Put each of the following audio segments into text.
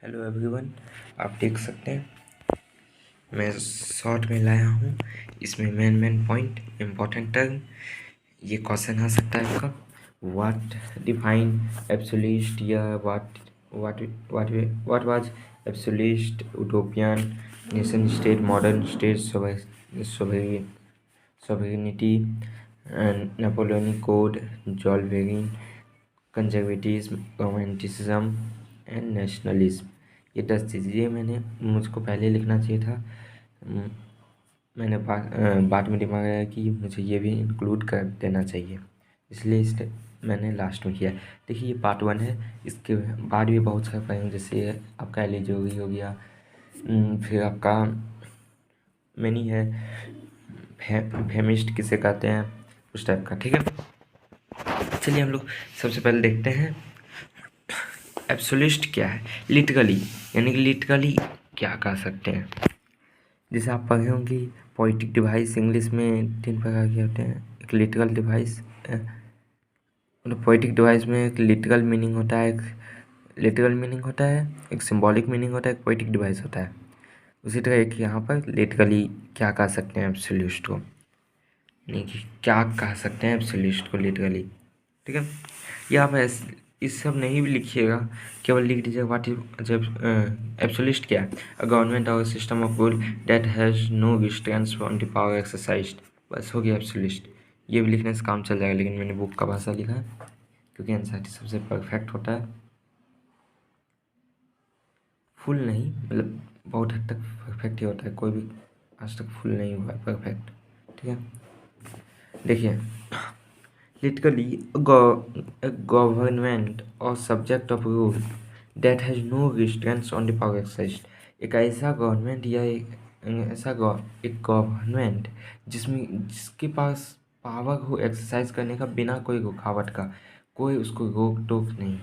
Hello everyone, आप देख सकते हैं मैं शॉर्ट में लाया हूँ। इसमें मेन पॉइंट इम्पोर्टेंट टर्म ये क्वेश्चन आ सकता है आपका। व्हाट डिफाइन एब्सोल्यूट या what what was absolute utopian nation state modern state sovereignty Napoleonic code zollverein conservatism romanticism and nationalism. ये 10 चीज़ ये मुझको पहले लिखना चाहिए था। मैंने बाद में दिमाग आया कि मुझे ये भी इंक्लूड कर देना चाहिए, इसलिए मैंने लास्ट में किया। देखिए ये पार्ट 1 है, इसके बाद भी बहुत सारे पढ़ेंगे, जैसे आपका एलिजोरी हो गया, फिर आपका मैनी है, फेमिस्ट किसे कहते हैं, उस टाइप का। ठीक है, चलिए हम लोग सबसे पहले देखते हैं एब्सोल्यूट क्या है। लिटरली यानी कि लिटरली क्या कह सकते हैं। जैसे आप पढ़े होंगे पोएटिक डिवाइस इंग्लिश में 3 प्रकार के होते हैं। एक लिटरल डिवाइस, मतलब पोएटिक डिवाइस में एक लिटरल मीनिंग होता है, एक सिंबॉलिक मीनिंग होता है, एक पोएटिक डिवाइस होता है। उसी तरह एक यहाँ पर लिटरली क्या कह सकते हैं एब्सोल्यूट को, नहीं कि क्या कह सकते हैं एब्सोल्यूट को लिटरली। ठीक है, या आप इस सब नहीं भी लिखिएगा, केवल लिख दीजिएगा व्हाट इज एब्सोल्यूट क्या है। A government or system of rule that has no restraints on the power exercised, बस हो गया एब्सोल्यूट। ये भी लिखने से काम चल जाएगा, लेकिन मैंने बुक का भाषा लिखा है क्योंकि एनसीईआरटी सबसे परफेक्ट होता है। फुल नहीं, मतलब बहुत हद तक परफेक्ट ही होता है, कोई भी आज तक फुल नहीं हुआ है परफेक्ट। ठीक है, देखिए literally a government or subject of rule that has no restraints on the power exercised। एक ऐसा गवर्नमेंट या एक गवर्नमेंट जिसके पास पावर हो एक्सरसाइज करने का बिना कोई रुकावट का, कोई उसको रोक टोक नहीं।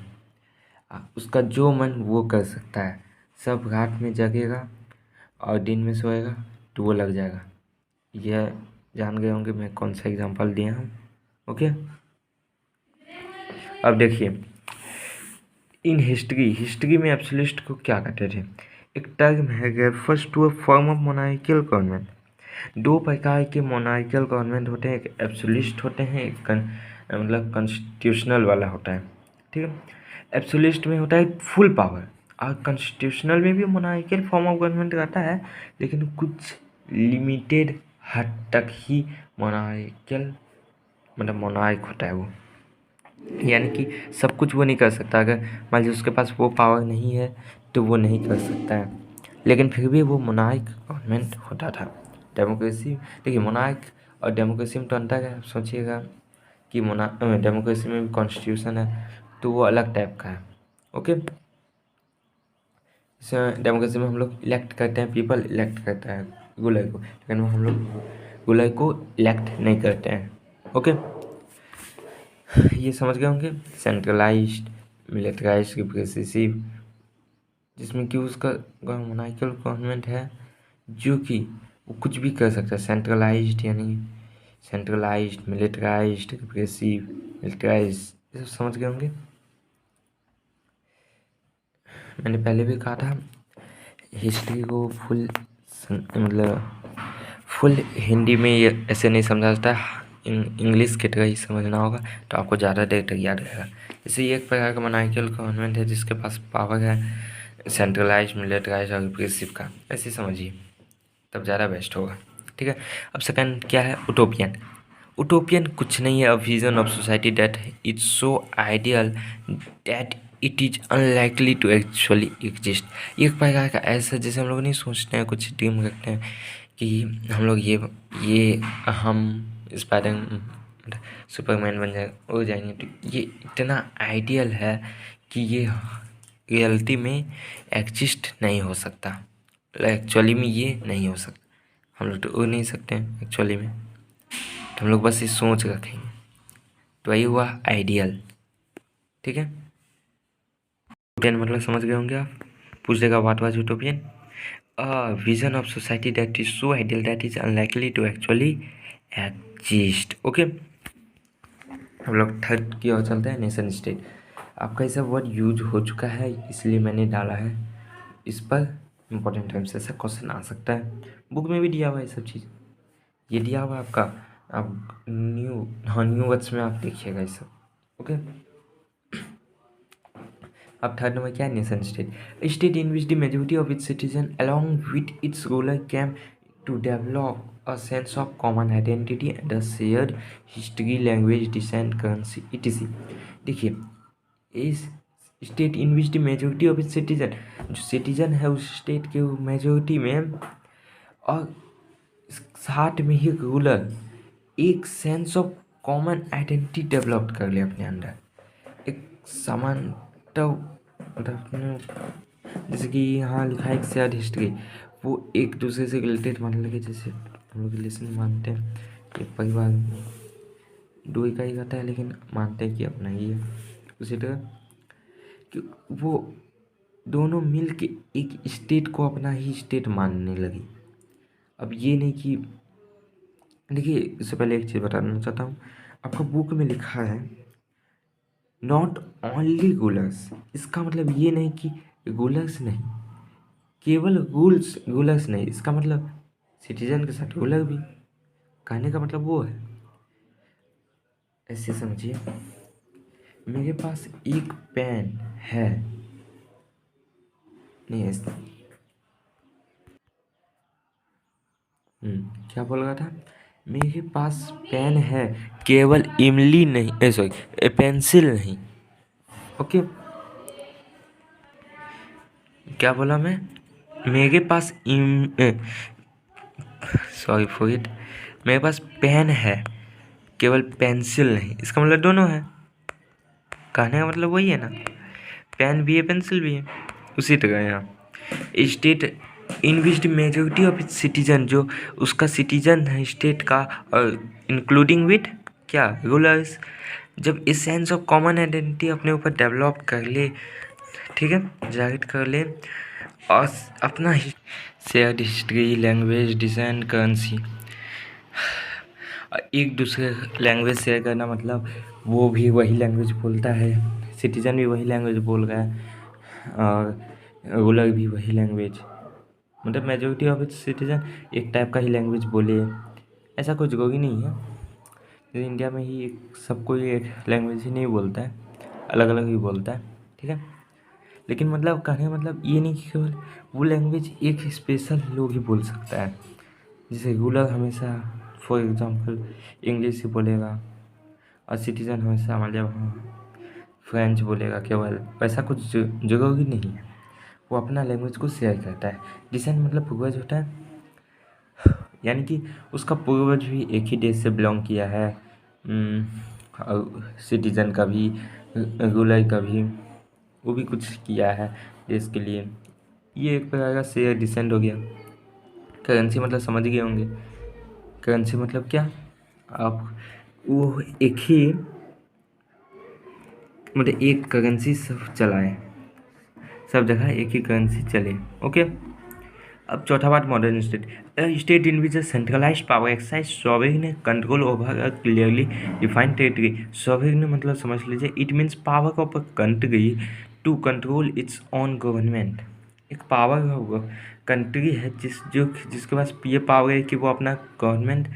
उसका जो मन वो कर सकता है। सब रात में जगेगा और दिन में सोएगा तो वो लग जाएगा। यह जान गए होंगे मैं कौन सा एग्जांपल दिया हूँ। ओके, अब देखिए इन हिस्ट्री में एब्सोल्यूट को क्या कहते थे। एक टर्म है refers to a form of monarchical government. 2 प्रकार के मोनार्कियल गवर्नमेंट होते हैं, एक एब्सोल्यूट होते हैं, एक मतलब कॉन्स्टिट्यूशनल वाला होता है। ठीक है, एब्सोल्यूट में होता है फुल पावर, और कॉन्स्टिट्यूशनल में भी मोनार्कियल फॉर्म ऑफ गवर्नमेंट रहता है, लेकिन कुछ लिमिटेड हद तक ही मोनार्कियल मतलब मोनार्क होता है वो, यानी कि सब कुछ वो नहीं कर सकता। अगर मान लीजिए उसके पास वो पावर नहीं है तो वो नहीं कर सकता है, लेकिन फिर भी वो मोनार्क गवर्नमेंट होता था। डेमोक्रेसी, देखिए मोनार्क और डेमोक्रेसी में तो अंतर है। सोचिएगा कि डेमोक्रेसी में भी कॉन्स्टिट्यूशन है तो वो अलग टाइप का है। ओके, डेमोक्रेसी में हम लोग इलेक्ट करते हैं, पीपल इलेक्ट करता है रूलर को, लेकिन हम लोग रूलर को इलेक्ट नहीं करते हैं। ओके, ये समझ गए होंगे। सेंट्रलाइज्ड, मिलिटराइज्ड, रिप्रेसिव, जिसमें कि उसका मोनार्कियल गवर्नमेंट है जो कि वो कुछ भी कर सकता है। सेंट्रलाइज्ड यानी सेंट्रलाइज्ड, मिलिटराइज्ड, रिप्रेसिव, मिलिटराइज्ड, ये सब समझ गए होंगे। मैंने पहले भी कहा था हिस्ट्री को फुल हिंदी में ये ऐसे नहीं समझा जाता है, इंग्लिश की तरह ही समझना होगा तो आपको ज़्यादा देर तक याद रहेगा। जैसे ये एक प्रकार का मोनार्कियल गवर्नमेंट है जिसके पास पावर है सेंट्रलाइज, मिलिटराइज और रिप्रेसिव का, ऐसे समझिए तब ज़्यादा बेस्ट होगा। ठीक है, अब सेकंड क्या है, उटोपियन। उटोपियन कुछ नहीं है, a vision of society that is so ideal that it is unlikely to actually exist. एक प्रकार का ऐसा जैसे हम लोग नहीं सोचते हैं, कुछ ड्रीम रखते हैं कि हम लोग ये हम स्पाइडर सुपरमैन बन जाए हो जाएंगे, तो ये इतना आइडियल है कि ये रियलिटी में एग्जिस्ट नहीं हो सकता। एक्चुअली में ये नहीं हो सकता, हम लोग तो हो नहीं सकते हैं एक्चुअली में, तो हम लोग बस ये सोच रखेंगे, तो वही हुआ आइडियल। ठीक है, यूटोपियन मतलब समझ गए होंगे आप। पूछ देगा what was utopian, a vision of society that is so ideal that is unlikely to actually exist. Okay, हम लोग थर्ड की ओर चलते हैं, नेशन स्टेट। आपका ऐसा वर्ड यूज हो चुका है इसलिए मैंने डाला है, इस पर इम्पोर्टेंट टाइम से ऐसा क्वेश्चन आ सकता है। बुक में भी दिया हुआ है सब चीज़, ये दिया हुआ है आपका। आप न्यू वर्ड्स में आप देखिएगा ये सब। ओके, अब थर्ड नंबर क्या है, nation state. State in which the majority of its citizen along with its ruler came to develop a sense of common identity and a shared history, language, descent, currency, etc. देखिए, इस state in which the majority of its citizen, जो citizen है उस state के majority में, और साथ में ही रूलर एक sense of common identity develop कर ले अपने अंदर, एक समानता, मतलब जैसे कि यहाँ लिखा है एक शेयर्ड हिस्ट्री, वो एक दूसरे से रिलेटेड, मान लीजिए जैसे हम लोग रिलेशन मानते हैं, एक परिवार दो ही का ही रहता है लेकिन मानते हैं कि अपना ही है, उसी तरह कि वो दोनों मिल के एक स्टेट को अपना ही स्टेट मानने लगी। अब ये नहीं कि, देखिए इससे पहले एक चीज़ बताना चाहता हूँ, आपका बुक में लिखा है नॉट ओनली रूलर्स, इसका मतलब ये नहीं कि रूलर्स नहीं, केवल रूलर्स नहीं, इसका मतलब सिटीजन के साथ रूलर भी, कहने का मतलब वो है। ऐसे समझिए, मेरे पास एक पेन है, नहीं ऐसा, क्या बोल रहा था, मेरे पास पेन है, केवल इमली नहीं, सॉरी पेंसिल नहीं। ओके, क्या बोला मैं, मेरे पास सॉरी फॉर इट, मेरे पास पेन है, केवल पेंसिल नहीं, इसका मतलब दोनों है, कहने का मतलब वही है ना, पेन भी है पेंसिल भी है। उसी तरह यहाँ state in which majority of its citizen, जो उसका सिटीजन है स्टेट का, और इंक्लूडिंग विथ क्या रूलर्स, जब इस सेंस ऑफ कॉमन आइडेंटिटी अपने ऊपर डेवलप कर ले, ठीक है, जाहिर कर ले, और अपना shared history, language, design, currency, एक दूसरे लैंग्वेज शेयर करना, मतलब वो भी वही लैंग्वेज बोलता है, सिटीजन भी वही लैंग्वेज बोल रहा है, और रूलर भी वही लैंग्वेज, मतलब मेजोरिटी ऑफ सिटीजन एक टाइप का ही लैंग्वेज बोले, ऐसा कुछ जरूरी नहीं है। जैसे इंडिया में ही सब कोई एक लैंग्वेज ही नहीं बोलता है, अलग अलग ही बोलता है, ठीक है, लेकिन मतलब कहने का मतलब ये नहीं कि केवल वो लैंग्वेज एक स्पेशल लोग ही बोल सकता है। जैसे रूलर हमेशा फॉर एग्जांपल इंग्लिश ही बोलेगा, और सिटीजन हमेशा मतलब फ्रेंच बोलेगा केवल, वैसा कुछ जरूरी नहीं है, वो अपना लैंग्वेज को शेयर करता है। डिसेंट मतलब पूर्वज होता है, यानी कि उसका पूर्वज भी एक ही देश से बिलोंग किया है, और सिटीजन का भी, रूलर का भी, वो भी कुछ किया है देश के लिए, ये एक प्रकार का शेयर डिसेंट हो गया। करेंसी मतलब समझ गए होंगे, करेंसी मतलब क्या, आप वो एक ही, मतलब एक करेंसी सब चलाए, सब जगह एक ही करेंसी चले। ओके, अब चौथा बात, modern state, state in which centralise power exercise sovereign control over a clearly defined territory. Sovereign मतलब समझ लीजिए it means power of a country to control its own government. एक पावर होगा, कंट्री है जिसके पास ये पावर है कि वो अपना गवर्नमेंट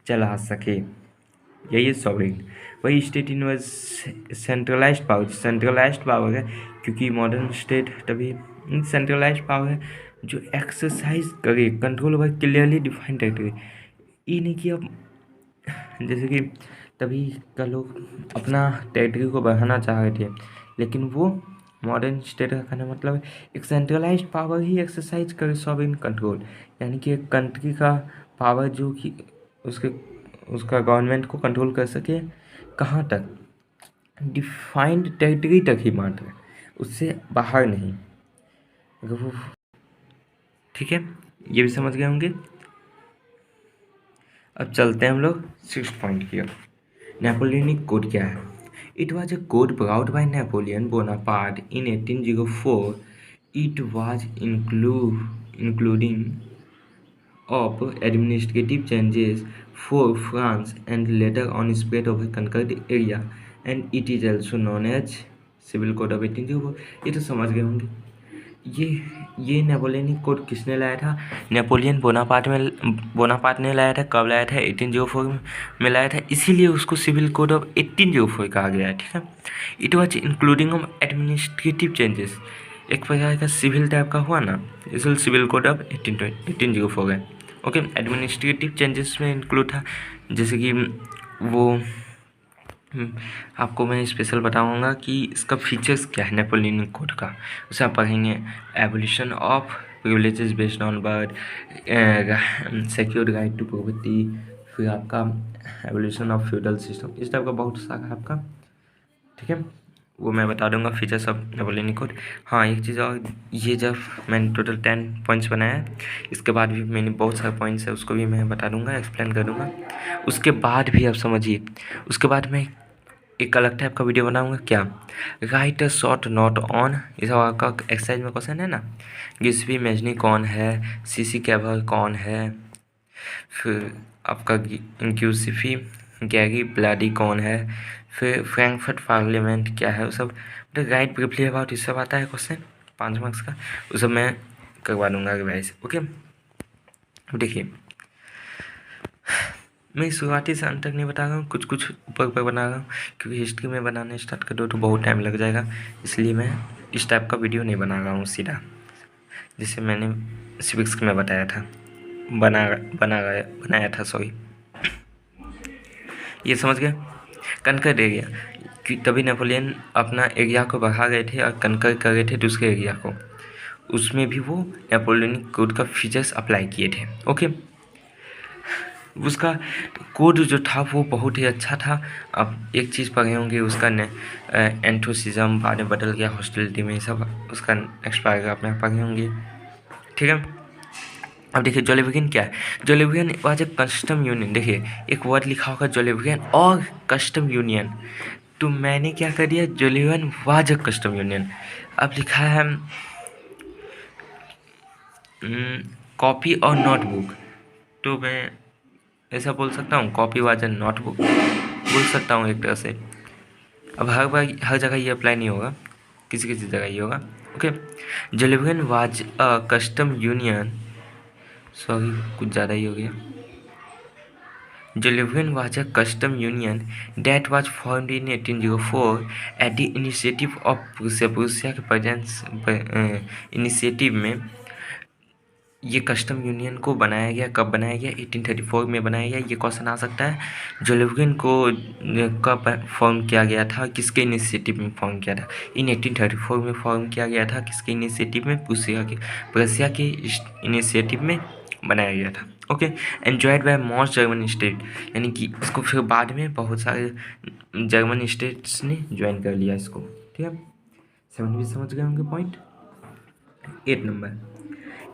चला सके, यही है सॉवरेन। वही state in was centralised power है, क्योंकि मॉडर्न स्टेट तभी सेंट्रलाइज्ड पावर है जो एक्सरसाइज करे control over clearly defined territory. ये नहीं कि अब जैसे कि तभी का लोग अपना टेरिटरी को बढ़ाना चाह रहे थे, लेकिन वो मॉडर्न स्टेट का कहना मतलब एक सेंट्रलाइज्ड पावर ही एक्सरसाइज करे सॉवरेन कंट्रोल, यानी कि एक कंट्री का पावर जो कि उसके उसका गवर्नमेंट को कंट्रोल कर सके, कहाँ तक, डिफाइंड टेरिटरी तक ही मात्र, उससे बाहर नहीं, अगर वो, ठीक है, ये भी समझ गए होंगे। अब चलते हैं हम लोग सिक्स पॉइंट की ओर। नेपोलियनिक कोड क्या है। It was a code brought bye Napoleon Bonaparte in 1804। It was including of administrative changes for France and later on spread over conquered area, and it is also known as civil code of 1804। ये तो समझ गए होंगे, ये Napoleon code किसने लाया था? Napoleon Bonaparte ने लाया था। कब लाया था? 1804 में लाया था, इसीलिए उसको सिविल कोड ऑफ 1804 कहा गया है। ठीक है, it was including administrative changes, एक प्रकार का सिविल टाइप का हुआ ना, इसलिए सिविल कोड ऑफ 1804 है। ओके, एडमिनिस्ट्रेटिव चेंजेस में इंक्लूड था, जैसे कि वो आपको मैं स्पेशल बताऊंगा कि इसका फीचर्स क्या है नेपोलियन कोड का, उसे आप पढ़ेंगे। Abolition of privileges based on birth, secured right to property, फिर आपका एबोलिशन ऑफ फ्यूडल सिस्टम, इस टाइप का बहुत सारा है आपका। ठीक है, वो मैं बता दूंगा फीचर्स ऑफ नेपोलियन कोड। हाँ, एक चीज़ और, ये जब मैंने टोटल 10 पॉइंट्स बनाया है, इसके बाद भी मैंने बहुत सारे पॉइंट्स है, उसको भी मैं बता दूंगा, एक्सप्लेन कर दूंगा। उसके बाद भी आप समझिए, उसके बाद मैं एक अलग टाइप का वीडियो बनाऊंगा। क्या? Right a short note on, इस आपका एक्सरसाइज में क्वेश्चन है ना, गिब्सबी मेजनी कौन है, सीसी कैवर कौन है, फिर आपका ग्यूसिफी गैरी ब्लाडी कौन है, फिर फ्रैंकफर्ट पार्लियामेंट क्या है, वो सब राइट ब्रीफली अबाउट, इस सब आता है क्वेश्चन 5 मार्क्स का, वो सब मैं करवा दूंगा रिवाइज। ओके, देखिए मैं शुरुआती से अंत तक नहीं बता रहा हूँ, कुछ कुछ ऊपर ऊपर बना रहा हूँ, क्योंकि हिस्ट्री में बनाना स्टार्ट कर दो तो बहुत टाइम लग जाएगा, इसलिए मैं इस टाइप का वीडियो नहीं बना रहा हूँ सीधा, जिसे मैंने सिविक्स में बताया था, बनाया था, सॉरी। ये समझ गए? कनकर एरिया, कि तभी नेपोलियन अपना एरिया को बढ़ा गए थे और कनकर कर गए थे दूसरे एरिया को, उसमें भी वो नेपोलियनिक कोड का फीचर्स अप्लाई किए थे। ओके, उसका कोड जो था वो बहुत ही अच्छा था। अब एक चीज़ पढ़े होंगे उसका एंथोसिज्म बाद में बदल गया हॉस्टिलिटी में, सब उसका नेक्स्ट पैराग्राफ में पढ़े होंगे। ठीक है, अब देखिए जोलेवियन क्या है। जोलेवियन वाज ए कस्टम यूनियन, देखिए एक वर्ड लिखा होगा जोलेवियन और कस्टम यूनियन, तो मैंने क्या कर दिया, जोलेवियन वाज ए कस्टम यूनियन। अब लिखा है कॉपी और नोटबुक, तो मैं ऐसा बोल सकता हूँ कॉपी वाज ए नोटबुक बोल सकता हूँ एक तरह से। अब हर बार हर जगह ये अप्लाई नहीं होगा, किसी किसी जगह ये होगा। Okay, Zollverein was a custom union, sorry कुछ ज़्यादा ही हो गया। Jolevian was a custom union that was formed in 1804 at the initiative of Prussia। Prussia के प्रेजेंस इनिशिएटिव में ये कस्टम यूनियन को बनाया गया। कब बनाया गया? 1834 में बनाया गया। ये क्वेश्चन आ सकता है जोलेवियन को कब फॉर्म किया गया था, किसके इनिशिएटिव में फॉर्म किया था? इन 1834 में फॉर्म किया गया था, किसके इनिशिएटिव में? प्रूसिया के इनिशिएटिव में बनाया गया था। Okay, enjoyed by most German state, यानी कि इसको फिर बाद में बहुत सारे जर्मन स्टेट्स ने ज्वाइन कर लिया इसको। ठीक है, 7 भी समझ गए होंगे point. 8 number,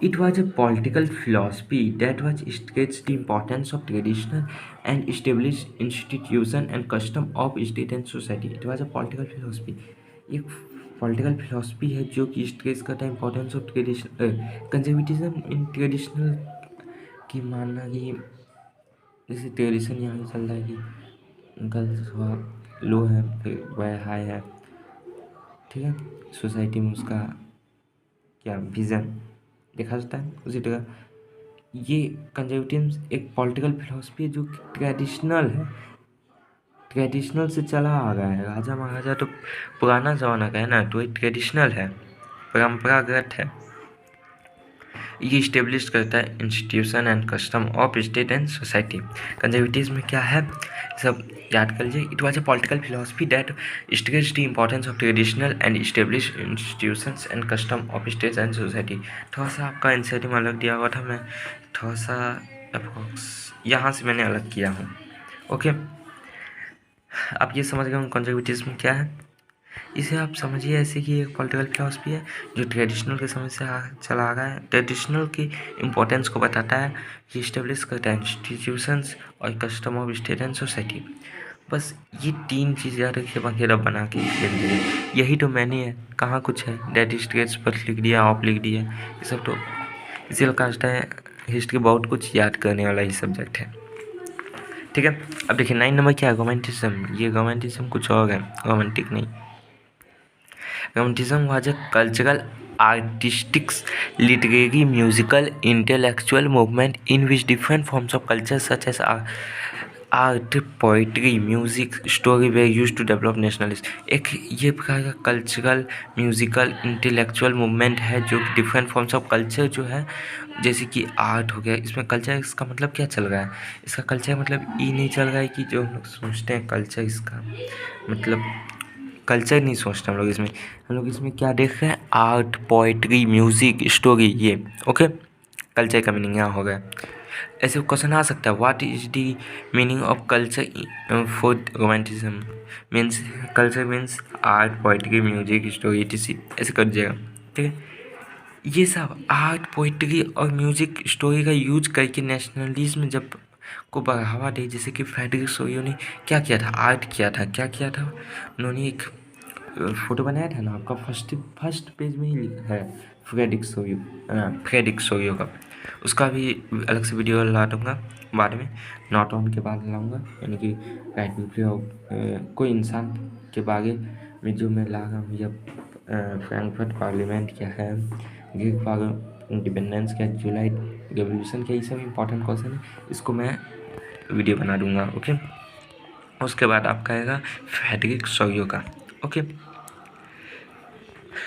it was a political philosophy that was stressed the importance of traditional and established institution and custom of state and society। It was a political philosophy, एक पॉलिटिकल फिलोसफी है जो कि स्ट्रेस करता है importance of traditional conservatism in traditional, की मानना कि जैसे ट्रेडिशन यहाँ चल रहा है कि गर्ल्स लो है फिर बॉय हाई है। ठीक है, सोसाइटी में उसका क्या विज़न देखा जाता है, उसी तरह ये कंजर्वेटिव्स एक पॉलिटिकल फिलोसफी है जो ट्रेडिशनल है, ट्रेडिशनल से चला आ गया है। राजा महाराजा तो पुराना ज़माना का है ना, तो एक ट्रेडिशनल है, परंपरागत है। ये इस्टेब्लिश करता है institution and custom of state and society. Conservatism में क्या है सब याद कर लीजिए। It was a political philosophy that stressed the importance of traditional and establish institutions and custom of state and society. थोड़ा सा आपका आंसर में अलग दिया हुआ था, मैं थोड़ा सा अप्रोक्स यहाँ से मैंने अलग किया हूँ। ओके, आप ये समझ गए होंगे कंजर्वेटिज्म क्या है। इसे आप समझिए ऐसे कि एक पॉलिटिकल फिलोसफी है जो ट्रेडिशनल के समय से चला आ रहा है, ट्रेडिशनल की इम्पोर्टेंस को बताता है, ये इस्टेब्लिश करता है इंस्टीट्यूशंस और custom of state and society. बस ये 3 चीज़ याद रखिए, बाकी रब बना के लिख दीजिए। यही तो मैंने है, कहाँ कुछ है, डेट स्टेट्स पर लिख दिया, ऑफ लिख दिया, ये सब तो इसी कास्ट है। हिस्ट्री बहुत कुछ याद करने वाला ही सब्जेक्ट है। ठीक है, अब देखिए 9 नंबर क्या है, रोमांटिज्म। ये रोमांटिज्म कुछ और है, रोमांटिक नहीं। Romanticism was a cultural artistics, literary, musical, intellectual movement in which different forms of culture such as art, poetry, music, story they use to develop nationalist. एक ये प्रकार का कल्चरल, म्यूज़िकल, इंटेलेक्चुअल मूवमेंट है जो कि different forms of culture जो है, जैसे कि आर्ट हो गया। इसमें कल्चर इसका मतलब क्या चल रहा है? इसका कल्चर मतलब ये नहीं चल रहा है कि जो हम लोग सोचते हैं कल्चर, इसका मतलब कल्चर नहीं सोचते हम लोग इसमें। हम लोग इसमें क्या देख रहे हैं? आर्ट, पोइट्री, म्यूज़िक, स्टोरी, ये ओके। कल्चर का मीनिंग यहाँ हो गया। ऐसे क्वेश्चन आ सकता है, what is the meaning of culture for romanticism? Means culture means art, poetry, music, story, etc। ऐसे कर दीजिएगा, ठीक है। ये सब आर्ट, पोइट्री और म्यूजिक, स्टोरी का यूज करके नेशनलिज्म जब को बढ़ावा दे, जैसे कि फ्रेडरिक सोयो ने क्या किया था? आर्ट किया था। क्या किया था उन्होंने? एक फोटो बनाया था ना, आपका फर्स्ट पेज में ही लिखा है फ्रेडरिक सोयो का। उसका भी अलग से वीडियो ला दूँगा बाद में, नॉट ऑन के बाद लाऊँगा, यानी कि राइट कोई इंसान के बारे में जो मैं ला रहा हूँ, या फ्रैंकफर्ट पार्लियामेंट क्या है, ग्रीक पार्लियामेंट इंडिपेंडेंस क्या, जुलाई रेवोल्यूशन क्या, ये सब इंपॉर्टेंट क्वेश्चन है। इसको मैं वीडियो बना दूँगा, ओके। उसके बाद आपका आएगा फ्रेडरिक सोयो का, ओके।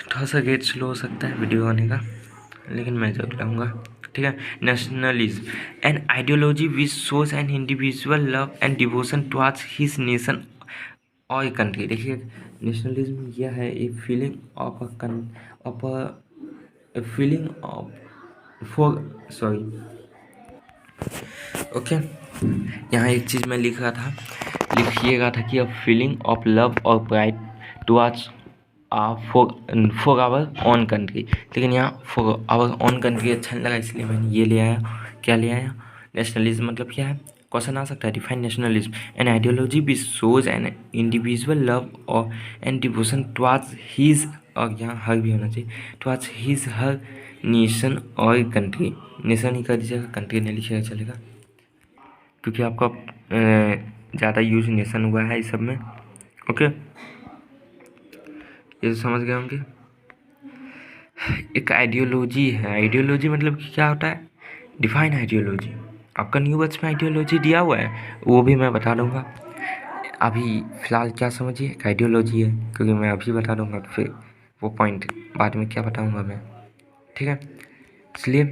थोड़ा सा गेट स्लो हो सकता है वीडियो आने का, लेकिन मैं जरूर लाऊंगा, ठीक है। Nationalism an ideology which shows an individual love and devotion towards his nation और कंट्री। देखिए, नेशनलिज्म यह है a feeling of a feeling of for sorry okay. यहाँ एक चीज़ मैं लिखिएगा था कि अ फीलिंग ऑफ लव और pride towards for our own country. लेकिन यहाँ फॉर आवर ओन कंट्री अच्छा नहीं लगा, इसलिए मैंने ये ले आया। क्या ले आया? नेशनलिज्म मतलब क्या है? क्वेश्चन आ सकता है, define nationalism an ideology which shows an individual love और एंड डिवोशन टुवर्ड्स हिज, और यहाँ हर भी होना चाहिए, टुवर्ड्स हिज हर नेशन और कंट्री। नेशन ही कर दीजिएगा, कंट्री नहीं लिखिएगा चलेगा, क्योंकि आपका ज़्यादा यूज नेशन हुआ है इस सब में, ओके। ये तो समझ गए होंगे। एक आइडियोलॉजी है, आइडियोलॉजी मतलब कि क्या होता है? Define ideology. आपका न्यू बच में आइडियोलॉजी दिया हुआ है, वो भी मैं बता दूंगा। अभी फ़िलहाल क्या समझिए, एक आइडियोलॉजी है, क्योंकि मैं अभी बता दूंगा तो फिर वो पॉइंट बाद में क्या बताऊंगा मैं, ठीक है। इसलिए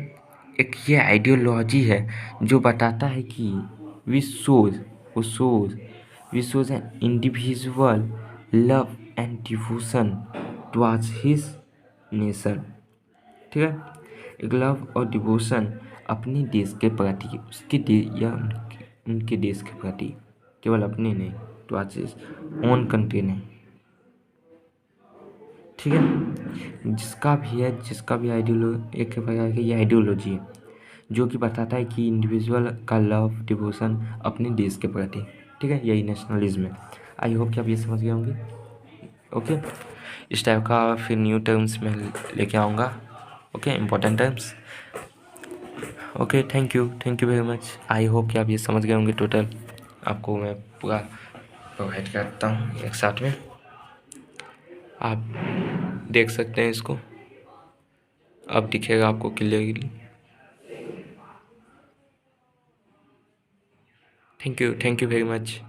एक ये आइडियोलॉजी है जो बताता है कि V shows an individual love and devotion towards his nation, ठीक है। एक लव और डिवोशन अपने देश के प्रति, या उनके देश के प्रति, केवल अपने नहीं, टुवर्ड्स हिज ओन कंट्री नहीं, ठीक है। जिसका भी आइडियोलॉजी, एक प्रकार की ये आइडियोलॉजी है जो कि बताता है कि इंडिविजुअल का लव डिवोशन अपने देश के प्रति, ठीक है। यही नेशनलिज्म है। आई होप कि आप ये समझ गए होंगे, ओके। इस टाइप का फिर न्यू टर्म्स में लेके आऊँगा, okay, important terms, okay. Thank you very much. I hope कि आप ये समझ गए होंगे। टोटल आपको मैं पूरा प्रोवाइड करता हूँ एक साथ में, आप देख सकते हैं इसको, अब दिखेगा आपको clearly. Thank you very much.